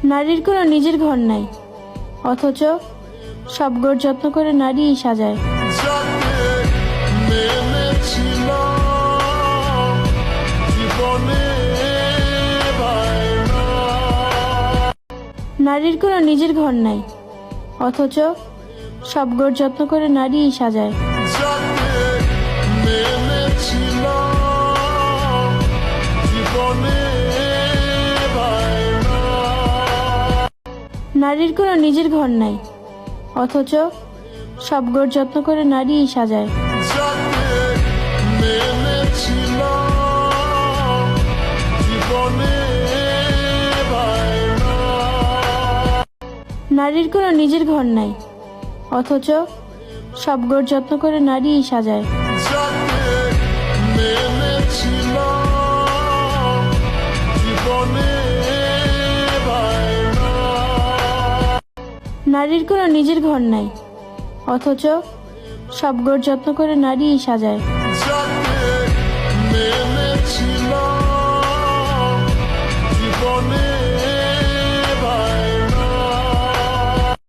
নারীর কোনো নিজের ঘর নাই, অথচ সব ঘর যত্ন করে নারীই সাজায়। নারীর কোনো নিজের ঘর নাই, অথচ সব ঘর যত্ন করে নারীই সাজায়। নারীর কোনো নিজের ঘর নাই, অথচ সব ঘর যত্ন করে নারীই সাজায়। নারীর কোনো নিজের ঘর নাই, অথচ সব ঘর যত্ন করে নারীই সাজায়। নারীর কোনো নিজের ঘর নাই, অথচ সব ঘর যত্ন করে নারীই সাজায়।